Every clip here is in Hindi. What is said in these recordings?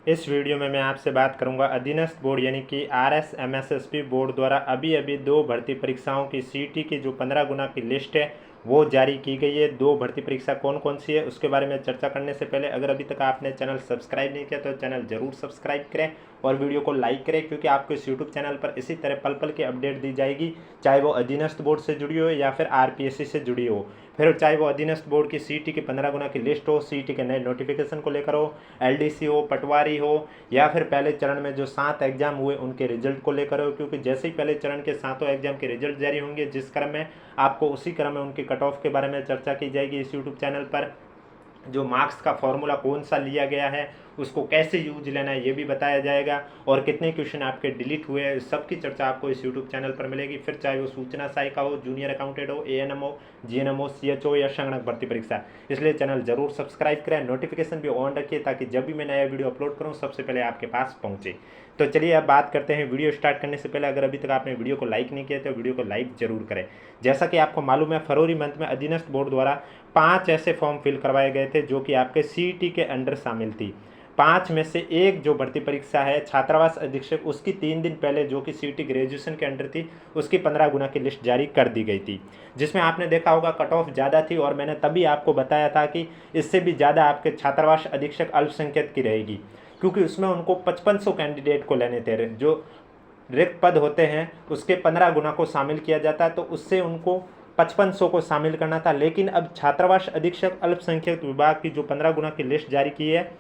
इस वीडियो में मैं आपसे बात करूंगा अधीनस्थ बोर्ड यानी कि RSMSSP बोर्ड द्वारा अभी अभी 2 भर्ती परीक्षाओं की CET की जो 15 गुना की लिस्ट है वो जारी की गई है। 2 भर्ती परीक्षा कौन कौन सी है उसके बारे में चर्चा करने से पहले अगर अभी तक आपने चैनल सब्सक्राइब नहीं किया तो चैनल जरूर सब्सक्राइब करें और वीडियो को लाइक करें, क्योंकि आपको इस यूट्यूब चैनल पर इसी तरह पल पल की अपडेट दी जाएगी, चाहे वो अधीनस्थ बोर्ड से जुड़ी हो या फिर RPSC से जुड़ी हो, फिर चाहे वो अधीनस्थ बोर्ड की CET की 15 गुना की लिस्ट हो, CET के नए नोटिफिकेशन को लेकर हो, LDC हो, पटवारी हो, या फिर पहले चरण में जो 7 एग्जाम हुए उनके रिजल्ट को लेकर हो। क्योंकि जैसे ही पहले चरण के 7 एग्जाम के रिजल्ट जारी होंगे जिस क्रम में, आपको उसी क्रम में उनके कट ऑफ के बारे में चर्चा की जाएगी इस यूट्यूब चैनल पर। जो मार्क्स का फॉर्मूला कौन सा लिया गया है, उसको कैसे यूज लेना है ये भी बताया जाएगा, और कितने क्वेश्चन आपके डिलीट हुए हैं सबकी चर्चा आपको इस यूट्यूब चैनल पर मिलेगी। फिर चाहे वो सूचना सहायिका हो, जूनियर अकाउंटेंट हो, ANM हो, GNM हो, CHO या संगणक भर्ती परीक्षा, इसलिए चैनल जरूर सब्सक्राइब करें, नोटिफिकेशन भी ऑन रखिए ताकि जब भी मैं नया वीडियो अपलोड करूँ सबसे पहले आपके पास पहुँचे। तो चलिए अब बात करते हैं। वीडियो स्टार्ट करने से पहले अगर अभी तक आपने वीडियो को लाइक नहीं किया तो वीडियो को लाइक जरूर करें। जैसा कि आपको मालूम है, फरवरी मंथ में अधीनस्थ बोर्ड द्वारा 5 ऐसे फॉर्म फिल करवाए गए थे जो कि आपके CET के अंडर शामिल थी। 5 में से एक जो भर्ती परीक्षा है छात्रावास अधीक्षक, उसकी 3 दिन पहले जो कि CET ग्रेजुएशन के अंडर थी उसकी 15 गुना की लिस्ट जारी कर दी गई थी, जिसमें आपने देखा होगा कट ऑफ ज़्यादा थी, और मैंने तभी आपको बताया था कि इससे भी ज़्यादा आपके छात्रावास अधीक्षक अल्पसंख्यक की रहेगी, क्योंकि उसमें उनको 5500 कैंडिडेट को लेने थे। जो रिक्त पद होते हैं उसके 15 गुना को शामिल किया जाता है, तो उससे उनको 5500 को शामिल करना था। लेकिन अब छात्रावास अधीक्षक अल्पसंख्यक विभाग की जो 15 गुना की लिस्ट जारी की है,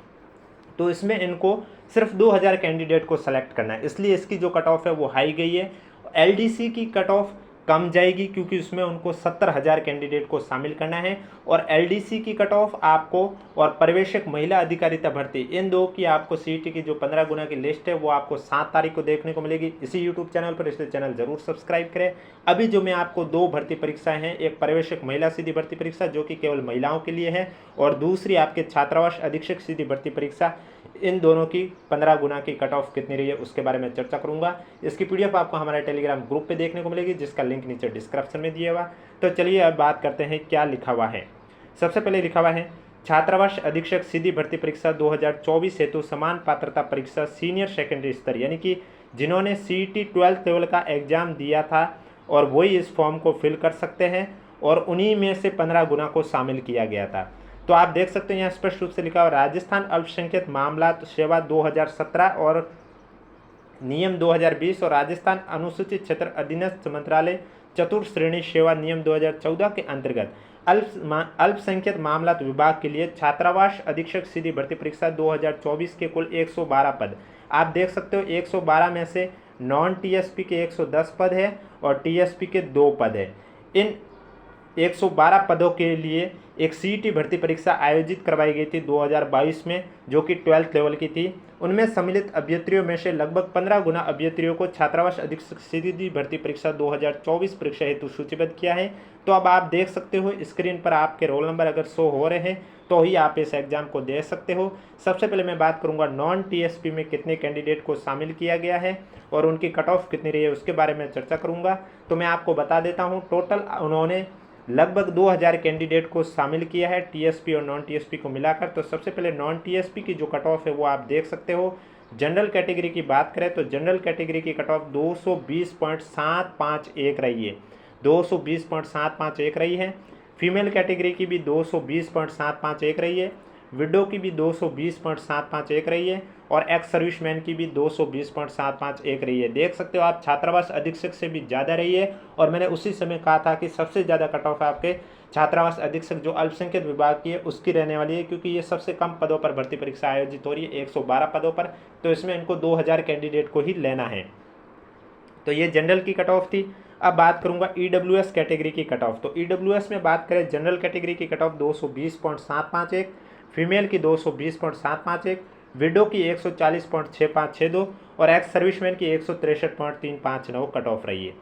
तो इसमें इनको सिर्फ 2000 कैंडिडेट को सेलेक्ट करना है, इसलिए इसकी जो कट ऑफ है वो हाई गई है। LDC की कट ऑफ कम जाएगी क्योंकि उसमें उनको 70,000 कैंडिडेट को शामिल करना है, और LDC की कट ऑफ आपको और पर्यवेक्षक महिला अधिकारिता भर्ती, इन दो की आपको CET की जो 15 गुना की लिस्ट है वो आपको 7 तारीख को देखने को मिलेगी इसी यूट्यूब चैनल पर, इसलिए चैनल जरूर सब्सक्राइब करें। अभी जो मैं आपको 2 भर्ती परीक्षाएं हैं, एक पर्यवेक्षक महिला सीधी भर्ती परीक्षा जो कि केवल महिलाओं के लिए है, और दूसरी आपके छात्रावास अधीक्षक सीधी भर्ती परीक्षा, इन दोनों की 15 गुना की कट ऑफ कितनी रही है उसके बारे में चर्चा करूंगा। इसकी PDF आपको हमारे टेलीग्राम ग्रुप पे देखने को मिलेगी, जिसका लिंक नीचे डिस्क्रिप्शन में दिया हुआ। तो चलिए अब बात करते हैं क्या लिखा हुआ है। सबसे पहले लिखा हुआ है, छात्रावास अधीक्षक सीधी भर्ती परीक्षा 2024 हेतु समान पात्रता परीक्षा सीनियर सेकेंडरी स्तर, यानी कि जिन्होंने CET 12th लेवल का एग्जाम दिया था और वही इस फॉर्म को फिल कर सकते हैं, और उन्हीं में से 15 गुना को शामिल किया गया था। तो आप देख सकते हैं यहाँ स्पष्ट रूप से लिखा हुआ, राजस्थान अल्पसंख्यक मामला सेवा 2017 और नियम 2020 और राजस्थान अनुसूचित क्षेत्र अधीनस्थ मंत्रालय चतुर्थ श्रेणी सेवा नियम 2014 के अंतर्गत अल्पसंख्यक मामलात विभाग के लिए छात्रावास अधीक्षक सीधी भर्ती परीक्षा 2024 के कुल 112 पद आप देख सकते हो। 112 में से नॉन TSP के 110 पद है और TSP के 2 पद है। इन 112 पदों के लिए एक CET भर्ती परीक्षा आयोजित करवाई गई थी 2022 में, जो कि 12th लेवल की थी। उनमें सम्मिलित अभ्यर्थियों में से लगभग 15 गुना अभ्यर्थियों को छात्रावास अधीक्षक सीधी भर्ती परीक्षा 2024 परीक्षा हेतु सूचीबद्ध किया है। तो अब आप देख सकते हो स्क्रीन पर आपके रोल नंबर अगर शो हो रहे हैं तो ही आप इस एग्जाम को दे सकते हो। सबसे पहले मैं बात करूंगा नॉन TSP में कितने कैंडिडेट को शामिल किया गया है और उनकी कट ऑफ कितनी रही है उसके बारे में चर्चा करूंगा। तो मैं आपको बता देता हूँ, टोटल उन्होंने लगभग 2000 कैंडिडेट को शामिल किया है TSP और नॉन TSP को मिलाकर। तो सबसे पहले नॉन TSP की जो कट ऑफ है वो आप देख सकते हो। जनरल कैटेगरी की बात करें तो जनरल कैटेगरी की कट ऑफ 220.751 रही है, 220.751 रही है। फीमेल कैटेगरी की भी 220.751 रही है, विडो की भी 220.751 रही है, और एक्स सर्विसमैन की भी 220.751 रही है। देख सकते हो आप छात्रावास अधीक्षक से भी ज़्यादा रही है, और मैंने उसी समय कहा था कि सबसे ज़्यादा कट ऑफ आपके छात्रावास अधीक्षक जो अल्पसंख्यक विभाग की है उसकी रहने वाली है, क्योंकि ये सबसे कम पदों पर भर्ती परीक्षा आयोजित हो रही है 112 पदों पर, तो इसमें इनको 2000 कैंडिडेट को ही लेना है। तो ये जनरल की कट ऑफ थी। अब बात करूंगा EWS कैटेगरी की कट ऑफ। तो EWS में बात करें जनरल कैटेगरी की कट ऑफ 220.751, फीमेल की 220.751, विडो की 140.6562 और एक्स सर्विसमैन की 163.359 कट ऑफ रही है।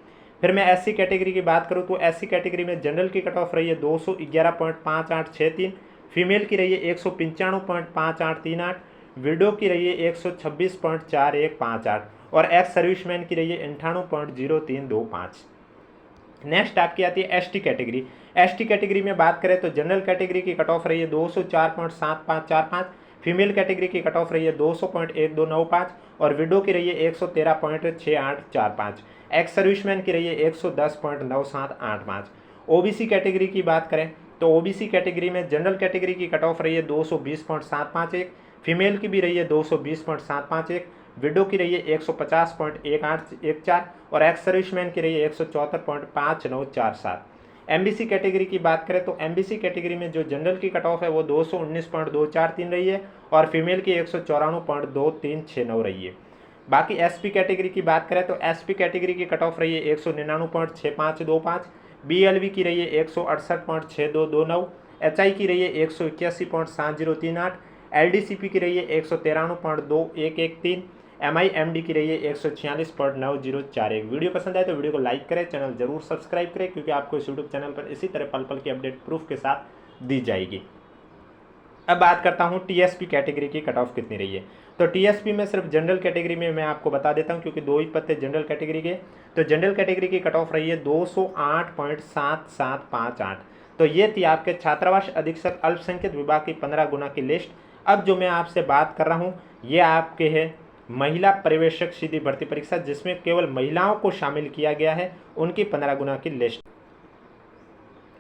फिर मैं SC कैटेगरी की बात करूं तो SC कैटेगरी में जनरल की कट ऑफ रही है 211.5863, फीमेल की रही है 195.5838, विडो की रही है 126.4158 और एक्स सर्विसमैन की रही है 98.0325। नेक्स्ट आपकी आती है ST कैटेगरी। ST कैटेगरी में बात करें तो जनरल कैटेगरी की कट ऑफ रही है 204.7545, फीमेल कैटेगरी की कट ऑफ रही है 200.1295 और विडो की रही है 113.6845। एक्स सर्विसमैन की रही है 110.9785। ओबीसी कैटेगरी की बात करें तो ओबीसी कैटेगरी में जनरल कैटेगरी की कट ऑफ रही है 220.751, फीमेल की भी रही है 220.751, विडो की रही है 150.1814 और एक्स सर्विसमैन की रही है 174.5947। एमबीसी कैटेगरी की बात करें तो एमबीसी कैटेगरी में जो जनरल की कट ऑफ है वो 219.243 रही है और फीमेल की 194.2369 रही है। बाकी एसपी कैटेगरी की बात करें तो एसपी कैटेगरी की कट ऑफ रही है 199.6525, बीएलवी की रही है 168.6229, एचआई की रही है 181.7038, एलडीसीपी की रही है 193.2113, एमआईएमडी की रही है 146.9041। वीडियो पसंद आए तो वीडियो को लाइक करें, चैनल जरूर सब्सक्राइब करें क्योंकि आपको इस यूट्यूब चैनल पर इसी तरह पल पल की अपडेट प्रूफ के साथ दी जाएगी। अब बात करता हूँ टीएसपी कैटेगरी की कट ऑफ कितनी रही है। तो टीएसपी में सिर्फ जनरल कैटेगरी में मैं आपको बता देता हूँ क्योंकि 2 ही पद थे जनरल कैटेगरी के। तो जनरल कैटेगरी की कट ऑफ रही है 208.7758। तो ये थी आपके छात्रावास अधीक्षक अल्पसंख्यक विभाग की 15 गुना की लिस्ट। अब जो मैं आपसे बात कर रहा हूँ ये आपके है महिला पर्यवेक्षक सीधी भर्ती परीक्षा, जिसमें केवल महिलाओं को शामिल किया गया है, उनकी 15 गुना की लिस्ट।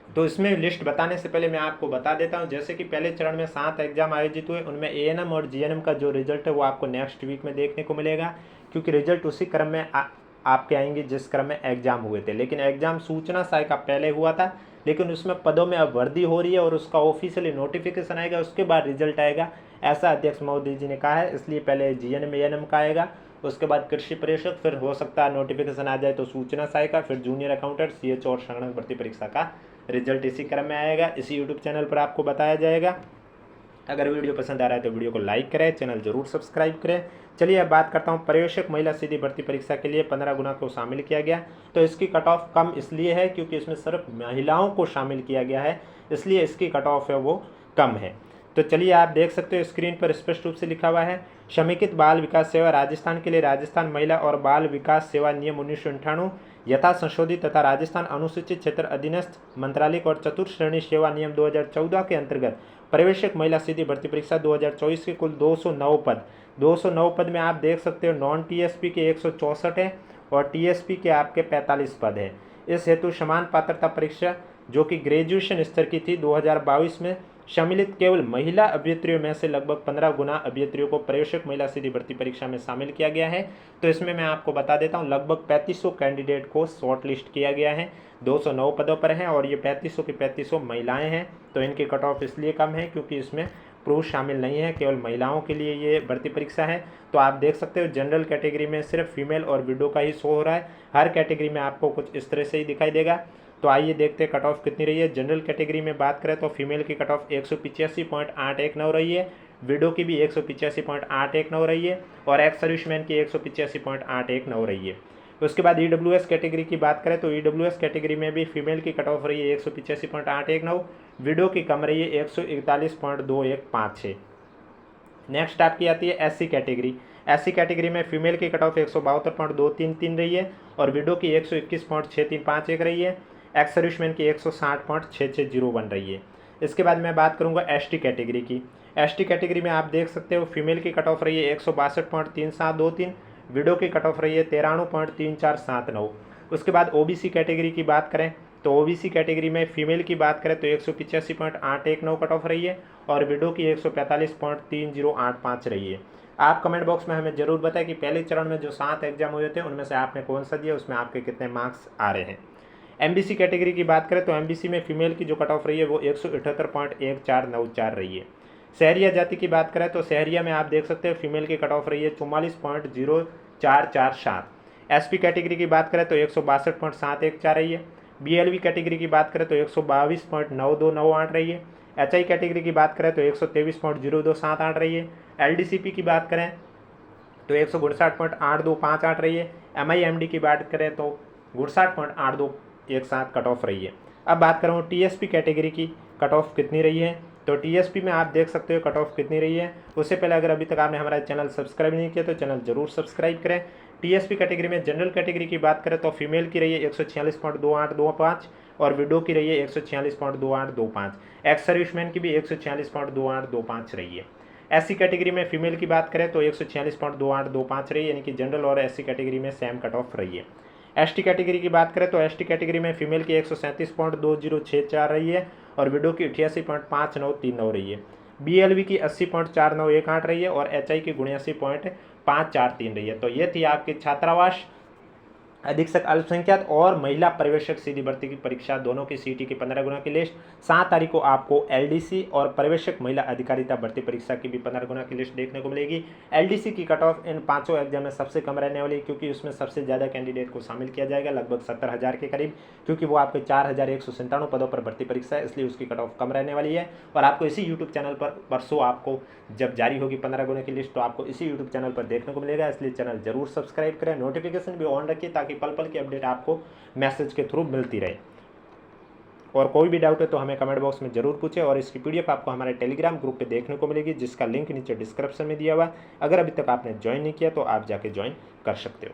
तो इसमें लिस्ट बताने से पहले मैं आपको बता देता हूं, जैसे कि पहले चरण में 7 एग्जाम आयोजित हुए, उनमें एएनएम और जीएनएम का जो रिजल्ट है वो आपको नेक्स्ट वीक में देखने को मिलेगा, क्योंकि रिजल्ट उसी क्रम में आपके आएंगे जिस क्रम में एग्जाम हुए थे। लेकिन एग्जाम सूचना सहाय का पहले हुआ था, लेकिन उसमें पदों में अब वृद्धि हो रही है और उसका ऑफिशियली नोटिफिकेशन आएगा, उसके बाद रिजल्ट आएगा, ऐसा अध्यक्ष महोदय जी ने कहा है। इसलिए पहले जीएनएम एएनएम का आएगा, उसके बाद कृषि प्रेषक, फिर हो सकता है नोटिफिकेशन आ जाए तो सूचना सहायक का, फिर जूनियर अकाउंटेंट, सीएच और संगणक भर्ती परीक्षा का रिजल्ट इसी क्रम में आएगा। इसी यूट्यूब चैनल पर आपको बताया जाएगा। अगर वीडियो पसंद आ रहा है तो वीडियो को लाइक करें, चैनल जरूर सब्सक्राइब करें। चलिए अब बात करता हूँ पर्यवेक्षक महिला सीधी भर्ती परीक्षा के लिए 15 गुना को शामिल किया गया। तो इसकी कट ऑफ कम इसलिए है क्योंकि इसमें सिर्फ महिलाओं को शामिल किया गया है, इसलिए इसकी कट ऑफ है वो कम है। तो चलिए आप देख सकते हो स्क्रीन पर स्पष्ट रूप से लिखा हुआ है, समेकित बाल विकास सेवा राजस्थान के लिए राजस्थान महिला और बाल विकास सेवा नियम 1998 यथा संशोधित तथा राजस्थान अनुसूचित क्षेत्र अधीनस्थ मंत्रालय और चतुर्थ श्रेणी सेवा नियम 2014 के अंतर्गत पर्यवेक्षक महिला सीधी भर्ती परीक्षा 2024 के कुल 209 पद में आप देख सकते हो नॉन टीएसपी के 164 है और टीएसपी के आपके 45 पद है। इस हेतु समान पात्रता परीक्षा जो कि ग्रेजुएशन स्तर की थी 2022 में सम्मिलित केवल महिला अभ्यर्थियों में से लगभग 15 गुना अभ्यर्थियों को पर्यवेक्षक महिला सीधी भर्ती परीक्षा में शामिल किया गया है। तो इसमें मैं आपको बता देता हूं लगभग 3500 कैंडिडेट को शॉर्ट लिस्ट किया गया है, 209 पदों पर हैं और ये 3500 की 3500 महिलाएं हैं। तो इनकी कट ऑफ इसलिए कम है क्योंकि इसमें पुरुष शामिल नहीं है, केवल महिलाओं के लिए ये भर्ती परीक्षा है। तो आप देख सकते हो जनरल कैटेगरी में सिर्फ फीमेल और विडो का ही शो हो रहा है, हर कैटेगरी में आपको कुछ इस तरह से ही दिखाई देगा। तो आइए देखते हैं कट ऑफ कितनी रही है। जनरल कैटेगरी में बात करें तो फीमेल की कट ऑफ 185.819 रही है, विडो की भी 185.819 रही है और एक्स सर्विसमैन की 185.819 रही है। उसके बाद ईडब्ल्यूएस कैटेगरी की बात करें तो ईडब्ल्यूएस कैटेगरी में भी फीमेल की कट ऑफ रही है 185.819, विडो की कम रही है 141.2156। नेक्स्ट आपकी आती है एससी कैटेगरी। एससी कैटेगरी में फीमेल की कट ऑफ 172.233 रही है और विडो की 121.6351 रही है, एक्स सर्विसमैन की 160.6601 रही है। इसके बाद मैं बात करूंगा एसटी कैटेगरी की। एसटी कैटेगरी में आप देख सकते हो फीमेल की कट ऑफ रही है 162.3723, विडो की कट ऑफ रही है 93.3479। उसके बाद ओबीसी कैटेगरी की बात करें तो ओबीसी कैटेगरी में फीमेल की बात करें तो 185.819 कट ऑफ रही है और विडो की 145.3085 रही है। आप कमेंट बॉक्स में हमें जरूर बताएं कि पहले चरण में जो 7 एग्जाम हुए थे उनमें से आपने कौन सा दिया, उसमें आपके कितने मार्क्स आ रहे हैं। एमबीसी कैटेगरी की बात करें तो एमबीसी में फीमेल की जो कट ऑफ रही है वो 178.1494 रही है। शहरिया जाति की बात करें तो शहरिया में आप देख सकते हैं फीमेल की कट ऑफ रही है 44.0447। एसपी कैटेगरी की बात करें तो 162.714 रही है। बीएलवी कैटेगरी की बात करें तो 122.9298 रही है। एचआई कैटेगरी की बात करें तो 123.0278 रही है। एलडीसीपी की बात करें तो 159.8258 रही है। एमआईएमडी की बात करें तो 59.8217 कट ऑफ रही है। अब बात करूँ टीएसपी कैटेगरी की कट ऑफ कितनी रही है। तो टीएसपी में आप देख सकते हो कट ऑफ कितनी रही है। उससे पहले अगर अभी तक आपने हमारा चैनल सब्सक्राइब नहीं किया तो चैनल जरूर सब्सक्राइब करें। टीएसपी कैटेगरी में जनरल कैटेगरी की बात करें तो फीमेल की रही है 146.2825 और विडो की रही है 146.2825। एक्स सर्विसमैन की भी 146.2825 रही है। SC कैटेगरी में फीमेल की बात करें तो 146.2825 रही, यानी कि जनरल और SC कैटेगरी में सेम कट ऑफ रही है। ST कैटेगरी की बात करें तो ST कैटेगरी में फीमेल की 137.2064 रही है और विडो की 88.5939 रही है। BLV की 80.4918 रही है और HI की 79.543 रही है। तो ये थी आपकी छात्रावास, अधीक्षक अल्पसंख्यक और महिला पर्यवेक्षक सीधी भर्ती की परीक्षा दोनों की सीटी की 15 गुना की लिस्ट। 7 तारीख को आपको LDC और पर्यवेक्षक महिला अधिकारिता भर्ती परीक्षा की भी 15 गुना की लिस्ट देखने को मिलेगी। LDC की कट ऑफ इन पांचों एग्जाम में सबसे कम रहने वाली है, क्योंकि उसमें सबसे ज़्यादा कैंडिडेट को शामिल किया जाएगा, लगभग 70,000 के करीब, क्योंकि वो आपके 4,197 पदों पर भर्ती परीक्षा है, इसलिए उसकी कट ऑफ कम रहने वाली है। और आपको इसी यूट्यूब चैनल पर परसों आपको जब जारी होगी 15 गुना की लिस्ट तो आपको इसी यूट्यूब चैनल पर देखने को मिलेगा, इसलिए चैनल जरूर सब्सक्राइब करें, नोटिफिकेशन भी ऑन रखिए ताकि पल पल की अपडेट आपको मैसेज के थ्रू मिलती रहे। और कोई भी डाउट है तो हमें कमेंट बॉक्स में जरूर पूछें, और इसकी PDF आपको हमारे टेलीग्राम ग्रुप पे देखने को मिलेगी, जिसका लिंक नीचे डिस्क्रिप्शन में दिया हुआ है। अगर अभी तक आपने ज्वाइन नहीं किया तो आप जाके ज्वाइन कर सकते हो।